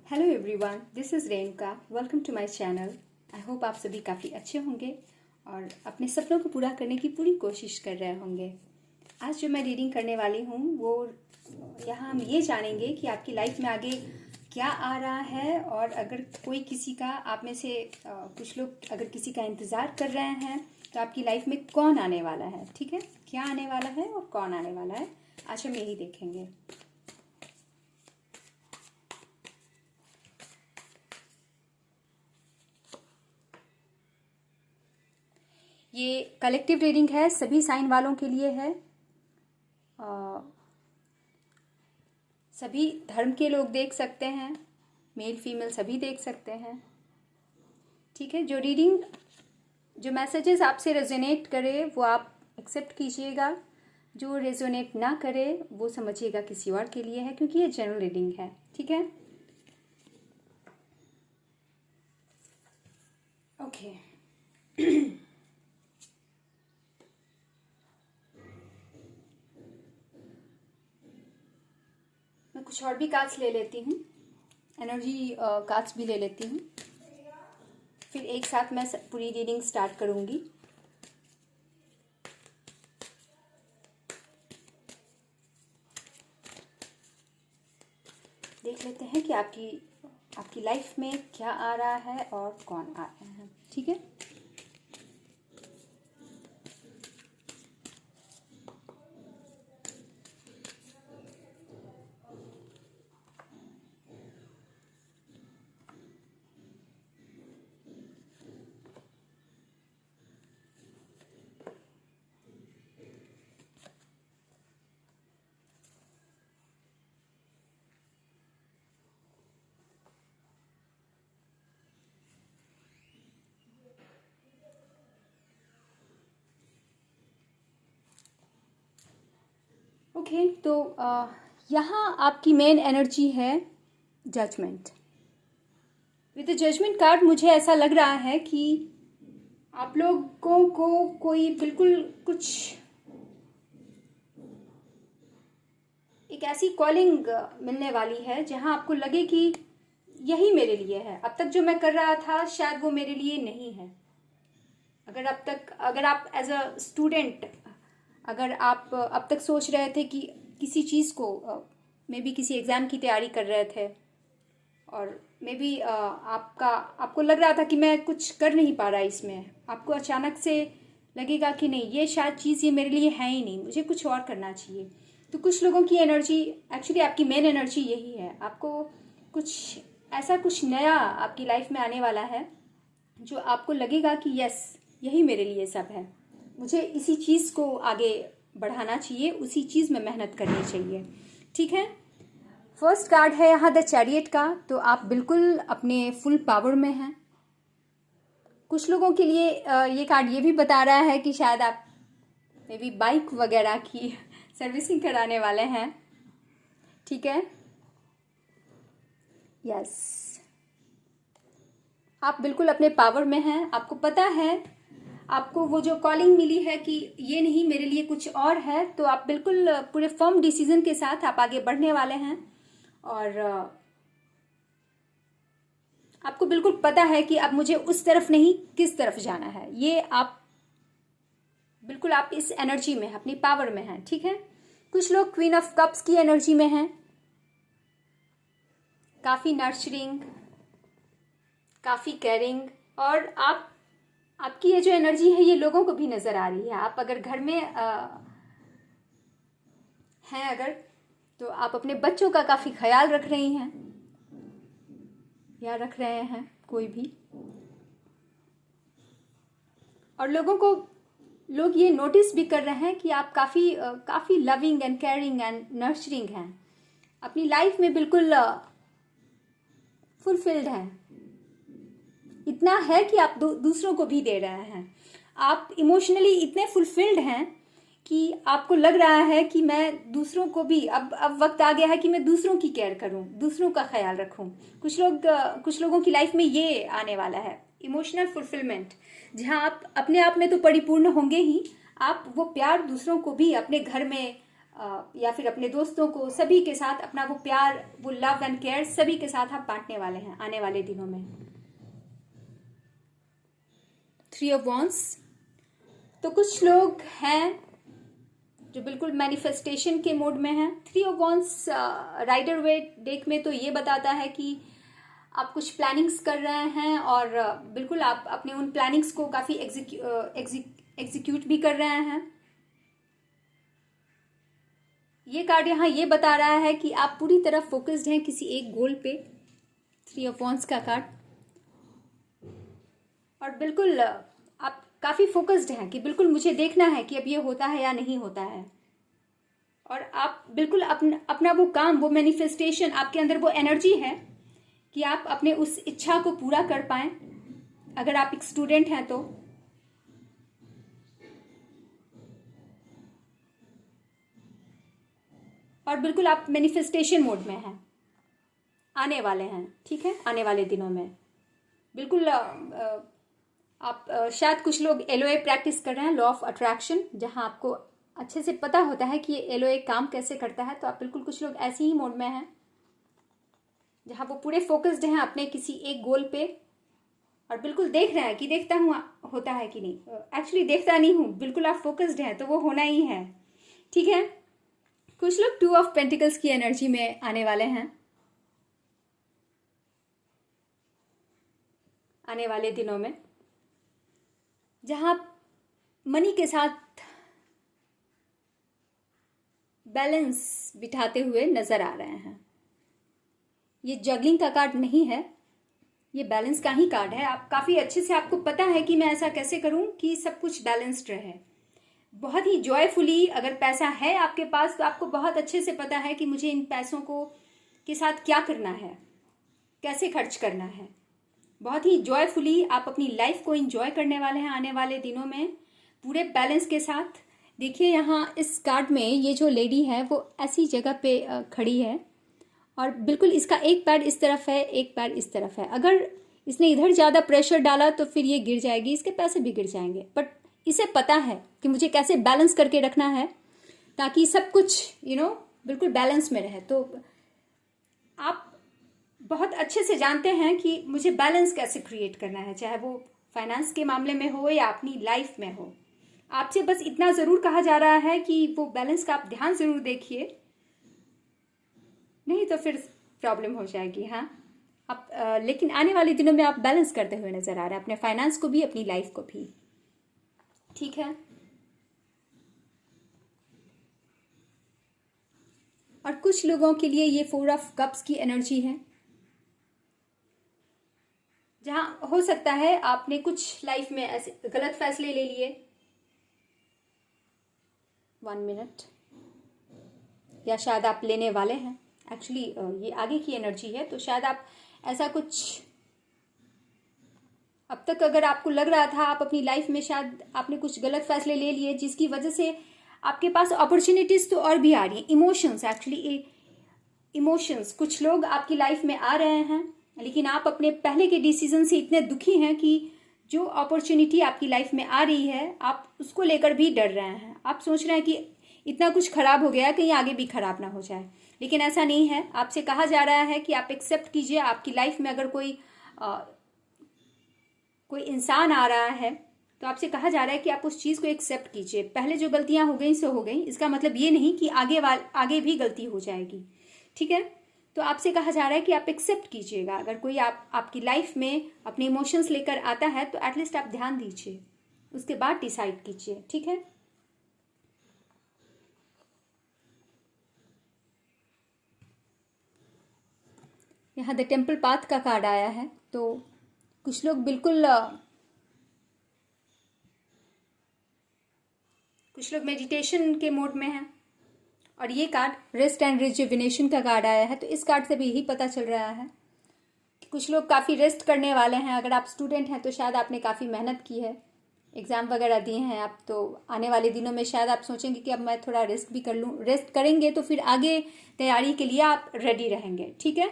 Hello everyone, this is Renuka. Welcome to my channel. I hope आप सभी काफ़ी अच्छे होंगे और अपने सपनों को पूरा करने की पूरी कोशिश कर रहे होंगे। आज जो मैं रीडिंग करने वाली हूँ वो यहाँ हम ये जानेंगे कि आपकी लाइफ में आगे क्या आ रहा है, और अगर कोई किसी का आप में से कुछ लोग अगर किसी का इंतज़ार कर रहे हैं तो आपकी लाइफ में कौन आने वाला है। ठीक है, क्या आने वाला है और कौन आने वाला है, आज हम यही देखेंगे। ये कलेक्टिव रीडिंग है, सभी साइन वालों के लिए है। सभी धर्म के लोग देख सकते हैं, मेल फीमेल सभी देख सकते हैं। ठीक है, जो मैसेजेस आपसे रेजोनेट करे वो आप एक्सेप्ट कीजिएगा, जो रेजोनेट ना करे वो समझिएगा किसी और के लिए है, क्योंकि ये जनरल रीडिंग है। ठीक है, ओके। मैं कुछ और भी कार्ड्स ले लेती हूँ, एनर्जी कार्ड्स भी ले लेती हूँ, फिर एक साथ मैं पूरी रीडिंग स्टार्ट करूँगी। देख लेते हैं कि आपकी लाइफ में क्या आ रहा है और कौन आ रहे हैं। ठीक है, ओके। तो यहाँ आपकी मेन एनर्जी है judgement. With the judgement card मुझे ऐसा लग रहा है कि आप लोगों को कोई बिल्कुल कुछ एक ऐसी कॉलिंग मिलने वाली है जहाँ आपको लगे कि यही मेरे लिए है। अब तक जो मैं कर रहा था शायद वो मेरे लिए नहीं है। अगर आप एज अ स्टूडेंट अगर आप अब तक सोच रहे थे कि किसी चीज़ को मे बी किसी एग्ज़ाम की तैयारी कर रहे थे, और मे बी आपको लग रहा था कि मैं कुछ कर नहीं पा रहा इसमें, आपको अचानक से लगेगा कि नहीं, ये शायद चीज़ ये मेरे लिए है ही नहीं, मुझे कुछ और करना चाहिए। तो कुछ लोगों की एनर्जी, एक्चुअली आपकी मेन एनर्जी यही है। आपको कुछ नया आपकी लाइफ में आने वाला है जो आपको लगेगा कि यस, यही मेरे लिए सब है, मुझे इसी चीज़ को आगे बढ़ाना चाहिए, उसी चीज़ में मेहनत करनी चाहिए। ठीक है, फर्स्ट कार्ड है यहाँ द चैरियट का। तो आप बिल्कुल अपने फुल पावर में हैं। कुछ लोगों के लिए ये कार्ड ये भी बता रहा है कि शायद आप मे बी बाइक वगैरह की सर्विसिंग कराने वाले हैं। ठीक है, यस, आप बिल्कुल अपने पावर में हैं। आपको पता है, आपको वो जो कॉलिंग मिली है कि ये नहीं, मेरे लिए कुछ और है, तो आप बिल्कुल पूरे फर्म डिसीजन के साथ आप आगे बढ़ने वाले हैं। और आपको बिल्कुल पता है कि अब मुझे उस तरफ नहीं, किस तरफ जाना है। ये आप बिल्कुल आप इस एनर्जी में, अपनी पावर में हैं। ठीक है, कुछ लोग क्वीन ऑफ कप्स की एनर्जी में हैं, काफ़ी नर्चरिंग, काफ़ी केयरिंग, और आपकी ये जो एनर्जी है ये लोगों को भी नज़र आ रही है। आप अगर घर में हैं अगर, तो आप अपने बच्चों का काफ़ी ख्याल रख रही हैं या रख रहे हैं, कोई भी। और लोग ये नोटिस भी कर रहे हैं कि आप काफ़ी loving and caring and nurturing हैं, अपनी लाइफ में बिल्कुल फुलफिल्ड हैं। इतना है कि आप दूसरों को भी दे रहे हैं। आप इमोशनली इतने फुलफिल्ड हैं कि आपको लग रहा है कि मैं दूसरों को भी, अब वक्त आ गया है कि मैं दूसरों की केयर करूं, दूसरों का ख्याल रखूं। कुछ लोगों की लाइफ में ये आने वाला है, इमोशनल फुलफिलमेंट, जहां आप अपने आप में तो परिपूर्ण होंगे ही, आप वो प्यार दूसरों को भी अपने घर में या फिर अपने दोस्तों को, सभी के साथ अपना वो प्यार, वो लव एंड केयर सभी के साथ आप बांटने वाले हैं आने वाले दिनों में। 3 ऑफ वॉन्ड्स, तो कुछ लोग हैं जो बिल्कुल मैनिफेस्टेशन के मोड में हैं। 3 of wands Rider Waite deck में तो ये बताता है कि आप कुछ प्लानिंग्स कर रहे हैं और बिल्कुल आप अपने उन प्लानिंग्स को काफ़ी एग्जीक्यूट भी कर रहे हैं। ये कार्ड यहाँ ये बता रहा है कि आप पूरी तरह फोकस्ड हैं किसी एक गोल पे। 3 ऑफ वॉन्ड्स का कार्ड, और बिल्कुल आप काफ़ी फोकस्ड हैं कि बिल्कुल मुझे देखना है कि अब ये होता है या नहीं होता है। और आप बिल्कुल अपना वो काम, वो मैनिफेस्टेशन, आपके अंदर वो एनर्जी है कि आप अपने उस इच्छा को पूरा कर पाएं। अगर आप एक स्टूडेंट हैं तो और बिल्कुल आप मैनिफेस्टेशन मोड में हैं, आने वाले हैं, ठीक है, आने वाले दिनों में बिल्कुल आप शायद कुछ लोग LOA प्रैक्टिस कर रहे हैं, लॉ ऑफ अट्रैक्शन, जहां आपको अच्छे से पता होता है कि ये LOA काम कैसे करता है। तो आप बिल्कुल कुछ लोग ऐसे ही मोड में हैं जहां वो पूरे फोकस्ड हैं अपने किसी एक गोल पे और बिल्कुल देख रहे हैं कि देखता हूँ होता है कि नहीं। एक्चुअली देखता नहीं हूँ, बिल्कुल आप फोकस्ड हैं तो वो होना ही है, ठीक है। कुछ लोग 2 ऑफ पेंटिकल्स की एनर्जी में आने वाले हैं आने वाले दिनों में, जहां मनी के साथ बैलेंस बिठाते हुए नजर आ रहे हैं। ये जगलिंग का कार्ड नहीं है, ये बैलेंस का ही कार्ड है। आप काफ़ी अच्छे से, आपको पता है कि मैं ऐसा कैसे करूं कि सब कुछ बैलेंस्ड रहे। बहुत ही जॉयफुली, अगर पैसा है आपके पास तो आपको बहुत अच्छे से पता है कि मुझे इन पैसों को के साथ क्या करना है, कैसे खर्च करना है। बहुत ही जॉयफुली आप अपनी लाइफ को एंजॉय करने वाले हैं आने वाले दिनों में, पूरे बैलेंस के साथ। देखिए यहाँ इस कार्ड में ये जो लेडी है वो ऐसी जगह पे खड़ी है और बिल्कुल इसका एक पैर इस तरफ है, एक पैर इस तरफ है। अगर इसने इधर ज़्यादा प्रेशर डाला तो फिर ये गिर जाएगी, इसके पैसे भी गिर जाएंगे। बट इसे पता है कि मुझे कैसे बैलेंस करके रखना है ताकि सब कुछ बिल्कुल बैलेंस में रहे। तो आप बहुत अच्छे से जानते हैं कि मुझे बैलेंस कैसे क्रिएट करना है, चाहे वो फाइनेंस के मामले में हो या अपनी लाइफ में हो। आपसे बस इतना ज़रूर कहा जा रहा है कि वो बैलेंस का आप ध्यान ज़रूर देखिए, नहीं तो फिर प्रॉब्लम हो जाएगी। हाँ, आप लेकिन आने वाले दिनों में आप बैलेंस करते हुए नज़र आ रहे हैं, अपने फाइनेंस को भी, अपनी लाइफ को भी, ठीक है। और कुछ लोगों के लिए ये 4 ऑफ कप्स की एनर्जी है, जहाँ हो सकता है आपने कुछ लाइफ में ऐसे गलत फैसले ले लिए। 1 मिनट, या शायद आप लेने वाले हैं। एक्चुअली ये आगे की एनर्जी है, तो शायद आप ऐसा कुछ अब तक अगर आपको लग रहा था आप अपनी लाइफ में शायद आपने कुछ गलत फैसले ले लिए जिसकी वजह से आपके पास अपॉर्चुनिटीज़ तो और भी आ रही हैं। इमोशंस, एक्चुअली इमोशंस, कुछ लोग आपकी लाइफ में आ रहे हैं लेकिन आप अपने पहले के डिसीजन से इतने दुखी हैं कि जो अपॉर्चुनिटी आपकी लाइफ में आ रही है आप उसको लेकर भी डर रहे हैं। आप सोच रहे हैं कि इतना कुछ खराब हो गया, कहीं आगे भी खराब ना हो जाए, लेकिन ऐसा नहीं है। आपसे कहा जा रहा है कि आप एक्सेप्ट कीजिए। आपकी लाइफ में अगर कोई इंसान आ रहा है तो आपसे कहा जा रहा है कि आप उस चीज़ को एक्सेप्ट कीजिए। पहले जो गलतियां हो गई सो हो गई, इसका मतलब ये नहीं कि आगे भी गलती हो जाएगी, ठीक है। तो आपसे कहा जा रहा है कि आप एक्सेप्ट कीजिएगा। अगर कोई आपकी लाइफ में अपने इमोशंस लेकर आता है तो एटलीस्ट आप ध्यान दीजिए, उसके बाद डिसाइड कीजिए, ठीक है। यहाँ द टेम्पल पाथ का कार्ड आया है, तो कुछ लोग बिल्कुल कुछ लोग मेडिटेशन के मोड में हैं। और ये कार्ड रेस्ट एंड रिजुविनेशन का कार्ड आया है, तो इस कार्ड से भी यही पता चल रहा है कि कुछ लोग काफ़ी रेस्ट करने वाले हैं। अगर आप स्टूडेंट हैं तो शायद आपने काफ़ी मेहनत की है, एग्ज़ाम वगैरह दिए हैं आप, तो आने वाले दिनों में शायद आप सोचेंगे कि अब मैं थोड़ा रेस्ट भी कर लूँ। रेस्ट करेंगे तो फिर आगे तैयारी के लिए आप रेडी रहेंगे, ठीक है।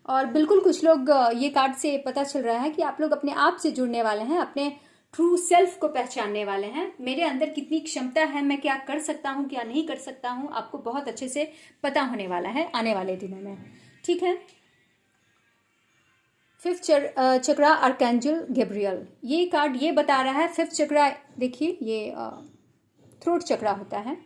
और बिल्कुल कुछ लोग, ये कार्ड से पता चल रहा है कि आप लोग अपने आप से जुड़ने वाले हैं, अपने ट्रू सेल्फ को पहचानने वाले हैं। मेरे अंदर कितनी क्षमता है, मैं क्या कर सकता हूँ क्या नहीं कर सकता हूँ, आपको बहुत अच्छे से पता होने वाला है आने वाले दिनों में। ठीक है। फिफ्थ चक्रा आर्कैंजल गैब्रियल, ये कार्ड ये बता रहा है, फिफ्थ चक्रा देखिए ये थ्रोट चक्रा होता है।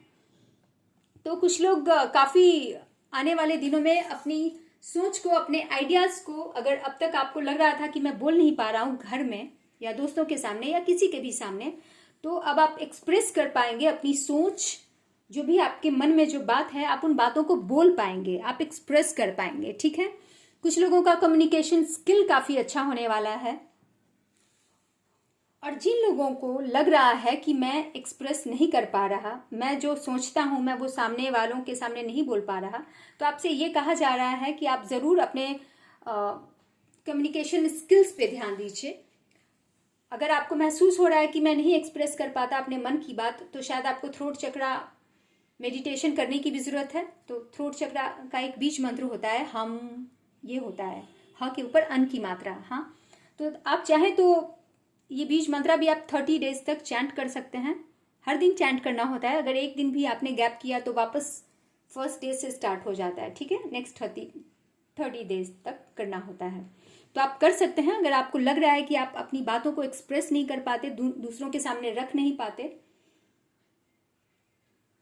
तो कुछ लोग काफ़ी आने वाले दिनों में अपनी सोच को, अपने आइडियाज़ को, अगर अब तक आपको लग रहा था कि मैं बोल नहीं पा रहा हूँ घर में या दोस्तों के सामने या किसी के भी सामने, तो अब आप एक्सप्रेस कर पाएंगे अपनी सोच, जो भी आपके मन में जो बात है आप उन बातों को बोल पाएंगे, आप एक्सप्रेस कर पाएंगे। ठीक है। कुछ लोगों का कम्युनिकेशन स्किल काफ़ी अच्छा होने वाला है, और जिन लोगों को लग रहा है कि मैं एक्सप्रेस नहीं कर पा रहा, मैं जो सोचता हूँ मैं वो सामने वालों के सामने नहीं बोल पा रहा, तो आपसे ये कहा जा रहा है कि आप ज़रूर अपने कम्युनिकेशन स्किल्स पे ध्यान दीजिए। अगर आपको महसूस हो रहा है कि मैं नहीं एक्सप्रेस कर पाता अपने मन की बात, तो शायद आपको थ्रोट चक्रा मेडिटेशन करने की भी ज़रूरत है। तो थ्रोट चक्रा का एक बीज मंत्र होता है हम, ये होता है ह के ऊपर अन की मात्रा। हाँ, तो आप चाहें तो ये बीज मंत्र भी आप 30 डेज तक चैंट कर सकते हैं। हर दिन चैंट करना होता है, अगर एक दिन भी आपने गैप किया तो वापस फर्स्ट डे से स्टार्ट हो जाता है। ठीक है। नेक्स्ट 30 डेज तक करना होता है, तो आप कर सकते हैं। अगर आपको लग रहा है कि आप अपनी बातों को एक्सप्रेस नहीं कर पाते, दूसरों के सामने रख नहीं पाते,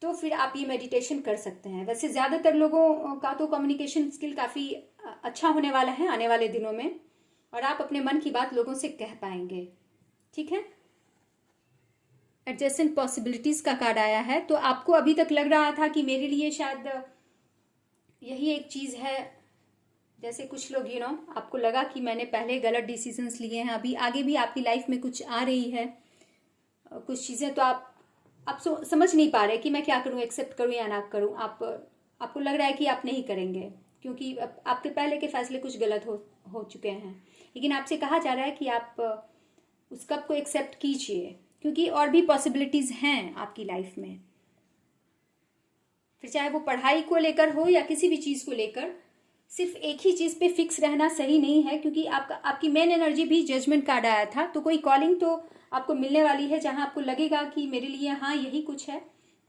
तो फिर आप ये मेडिटेशन कर सकते हैं। वैसे ज़्यादातर लोगों का तो कम्युनिकेशन स्किल काफ़ी अच्छा होने वाला है आने वाले दिनों में, और आप अपने मन की बात लोगों से कह पाएंगे। ठीक है। एडजेसेंट पॉसिबिलिटीज़ का कार्ड आया है, तो आपको अभी तक लग रहा था कि मेरे लिए शायद यही एक चीज़ है, जैसे कुछ लोग आपको लगा कि मैंने पहले गलत डिसीजंस लिए हैं, अभी आगे भी आपकी लाइफ में कुछ आ रही है कुछ चीज़ें, तो आप समझ नहीं पा रहे कि मैं क्या करूं, एक्सेप्ट करूं या ना करूं। आपको लग रहा है कि आप नहीं करेंगे क्योंकि आपके पहले के फैसले कुछ गलत हो चुके हैं, लेकिन आपसे कहा जा रहा है कि आप उस कप को एक्सेप्ट कीजिए, क्योंकि और भी पॉसिबिलिटीज़ हैं आपकी लाइफ में। फिर चाहे वो पढ़ाई को लेकर हो या किसी भी चीज़ को लेकर, सिर्फ एक ही चीज़ पे फिक्स रहना सही नहीं है, क्योंकि आपकी मेन एनर्जी भी जजमेंट कार्ड आया था। तो कोई कॉलिंग तो आपको मिलने वाली है जहां आपको लगेगा कि मेरे लिए हाँ यही कुछ है।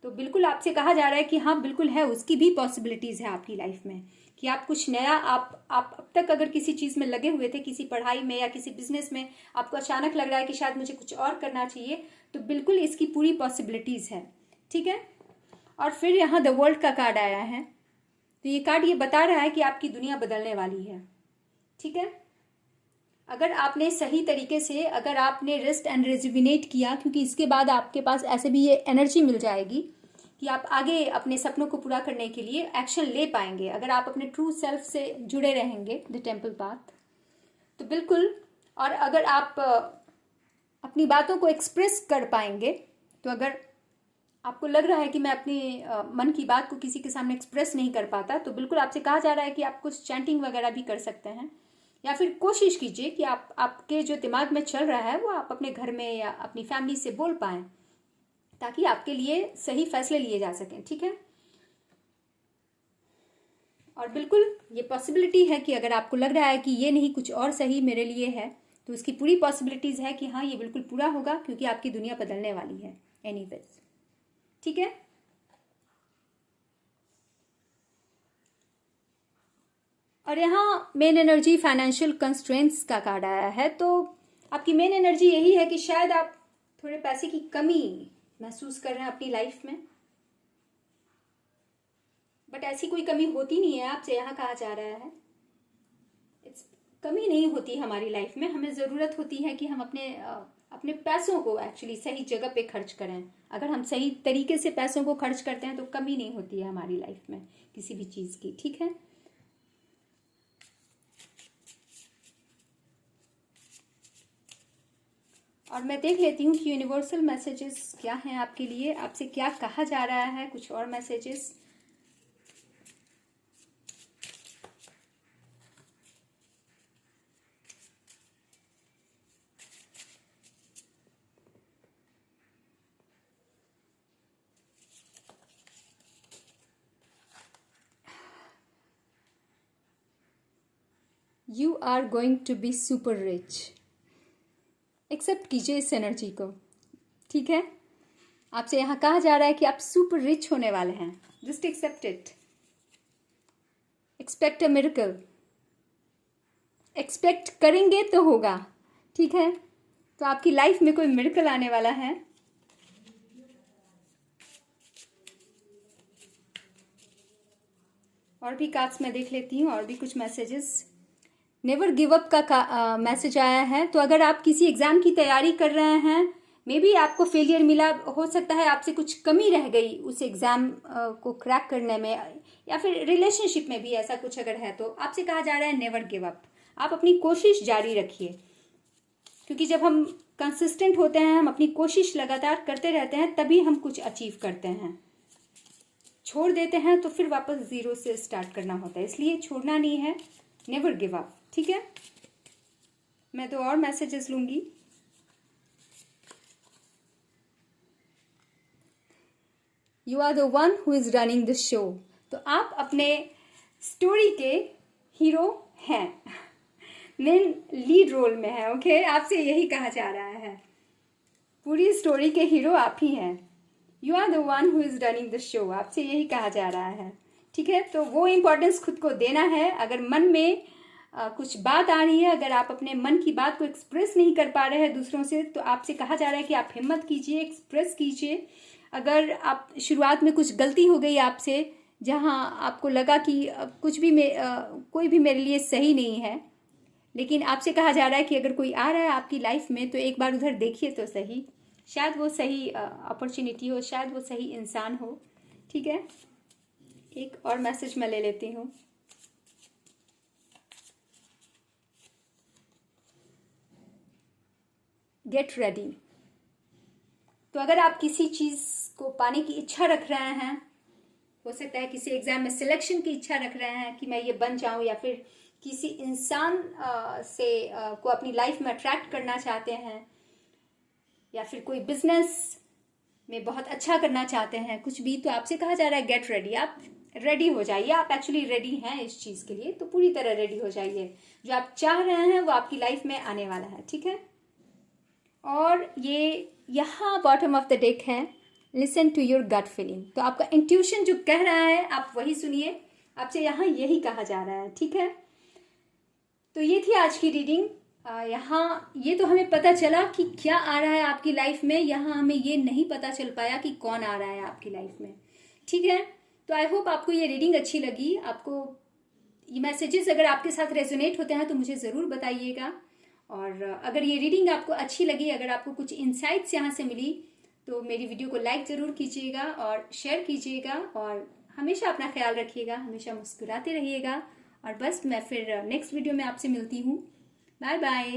तो बिल्कुल आपसे कहा जा रहा है कि हाँ बिल्कुल है, उसकी भी पॉसिबिलिटीज़ है आपकी लाइफ में, कि आप कुछ नया, आप अब तक अगर किसी चीज़ में लगे हुए थे, किसी पढ़ाई में या किसी बिजनेस में, आपको अचानक लग रहा है कि शायद मुझे कुछ और करना चाहिए, तो बिल्कुल इसकी पूरी पॉसिबिलिटीज़ है। ठीक है। और फिर यहाँ द वर्ल्ड का कार्ड आया है, तो ये कार्ड ये बता रहा है कि आपकी दुनिया बदलने वाली है। ठीक है। अगर आपने सही तरीके से, अगर आपने रेस्ट एंड रेजुविनेट किया, क्योंकि इसके बाद आपके पास ऐसे भी ये एनर्जी मिल जाएगी कि आप आगे अपने सपनों को पूरा करने के लिए एक्शन ले पाएंगे। अगर आप अपने ट्रू सेल्फ से जुड़े रहेंगे, द टेम्पल पाथ, तो बिल्कुल। और अगर आप अपनी बातों को एक्सप्रेस कर पाएंगे, तो अगर आपको लग रहा है कि मैं अपनी मन की बात को किसी के सामने एक्सप्रेस नहीं कर पाता, तो बिल्कुल आपसे कहा जा रहा है कि आप कुछ चैंटिंग वगैरह भी कर सकते हैं, या फिर कोशिश कीजिए कि आपके जो दिमाग में चल रहा है वो आप अपने घर में या अपनी फैमिली से बोल पाएं, ताकि आपके लिए सही फैसले लिए जा सकें। ठीक है। और बिल्कुल ये पॉसिबिलिटी है कि अगर आपको लग रहा है कि ये नहीं कुछ और सही मेरे लिए है, तो उसकी पूरी पॉसिबिलिटीज़ है कि हाँ ये बिल्कुल पूरा होगा, क्योंकि आपकी दुनिया बदलने वाली है एनीवेज। ठीक है। और यहाँ मेन एनर्जी फाइनेंशियल कंस्ट्रेंट्स का कार्ड आया है, तो आपकी मेन एनर्जी यही है कि शायद आप थोड़े पैसे की कमी महसूस कर रहे हैं अपनी लाइफ में, बट ऐसी कोई कमी होती नहीं है, आपसे यहाँ कहा जा रहा है कमी नहीं होती हमारी लाइफ में। हमें ज़रूरत होती है कि हम अपने पैसों को एक्चुअली सही जगह पे खर्च करें। अगर हम सही तरीके से पैसों को खर्च करते हैं तो कमी नहीं होती है हमारी लाइफ में किसी भी चीज़ की। ठीक है। और मैं देख लेती हूँ कि यूनिवर्सल मैसेजेस क्या हैं आपके लिए, आपसे क्या कहा जा रहा है, कुछ और messages. You are going to be super rich. Accept कीजिए इस एनर्जी को, ठीक है। आपसे यहाँ कहा जा रहा है कि आप सुपर रिच होने वाले हैं। Just accept it. Expect a miracle. Expect करेंगे तो होगा, ठीक है। तो आपकी लाइफ में कोई मिरेकल आने वाला है। और भी कार्ड्स मैं देख लेती हूँ, और भी कुछ मैसेजेस। नेवर गिव अप का मैसेज आया है। तो अगर आप किसी एग्ज़ाम की तैयारी कर रहे हैं, मे बी आपको फेलियर मिला, हो सकता है आपसे कुछ कमी रह गई उस एग्ज़ाम को क्रैक करने में, या फिर रिलेशनशिप में भी ऐसा कुछ अगर है, तो आपसे कहा जा रहा है नेवर गिव अप। आप अपनी कोशिश जारी रखिए, क्योंकि जब हम कंसिस्टेंट होते हैं, हम अपनी कोशिश लगातार करते रहते हैं, तभी हम कुछ अचीव करते हैं। छोड़ देते हैं तो फिर वापस ज़ीरो से स्टार्ट करना होता है, इसलिए छोड़ना नहीं है। नेवर गिव अप, ठीक है। मैं तो और मैसेजेस लूंगी। You are the one who is running the show. तो आप अपने स्टोरी के हीरो हैं, मेन लीड रोल में है, ओके। आपसे यही कहा जा रहा है, पूरी स्टोरी के हीरो आप ही हैं। You are the one who is running the show, आपसे यही कहा जा रहा है, ठीक है। तो वो इम्पोर्टेंस खुद को देना है। अगर मन में कुछ बात आ रही है, अगर आप अपने मन की बात को एक्सप्रेस नहीं कर पा रहे हैं दूसरों से, तो आपसे कहा जा रहा है कि आप हिम्मत कीजिए, एक्सप्रेस कीजिए। अगर आप शुरुआत में कुछ गलती हो गई आपसे, जहां आपको लगा कि कुछ भी कोई भी मेरे लिए सही नहीं है, लेकिन आपसे कहा जा रहा है कि अगर कोई आ रहा है आपकी लाइफ में, तो एक बार उधर देखिए तो सही, शायद वो सही अपॉर्चुनिटी हो, शायद वो सही इंसान हो, ठीक है। एक और मैसेज मैं ले लेती हूँ। Get ready. तो अगर आप किसी चीज़ को पाने की इच्छा रख रहे हैं, हो सकता है किसी एग्जाम में सिलेक्शन की इच्छा रख रहे हैं कि मैं ये बन जाऊं, या फिर किसी इंसान को अपनी लाइफ में अट्रैक्ट करना चाहते हैं, या फिर कोई बिजनेस में बहुत अच्छा करना चाहते हैं, कुछ भी, तो आपसे कहा जा रहा है गेट रेडी। आप रेडी हो जाइए। आप एक्चुअली रेडी हैं इस चीज़ के लिए, तो पूरी तरह रेडी हो जाइए। जो आप चाह रहे हैं वो आपकी लाइफ में आने वाला है, ठीक है। और ये यहाँ बॉटम ऑफ द डेक है, listen to your gut feeling. तो आपका इंट्यूशन जो कह रहा है आप वही सुनिए, आपसे यहाँ यही कहा जा रहा है, ठीक है। तो ये थी आज की रीडिंग। यहाँ ये तो हमें पता चला कि क्या आ रहा है आपकी लाइफ में, यहाँ हमें ये नहीं पता चल पाया कि कौन आ रहा है आपकी लाइफ में, ठीक है। तो आई होप आपको ये रीडिंग अच्छी लगी। आपको ये मैसेजेस अगर आपके साथ रेजोनेट होते हैं तो मुझे ज़रूर बताइएगा। और अगर ये रीडिंग आपको अच्छी लगी, अगर आपको कुछ इंसाइट्स यहाँ से मिली, तो मेरी वीडियो को लाइक ज़रूर कीजिएगा और शेयर कीजिएगा। और हमेशा अपना ख्याल रखिएगा, हमेशा मुस्कुराते रहिएगा। और बस मैं फिर नेक्स्ट वीडियो में आपसे मिलती हूँ। Bye bye.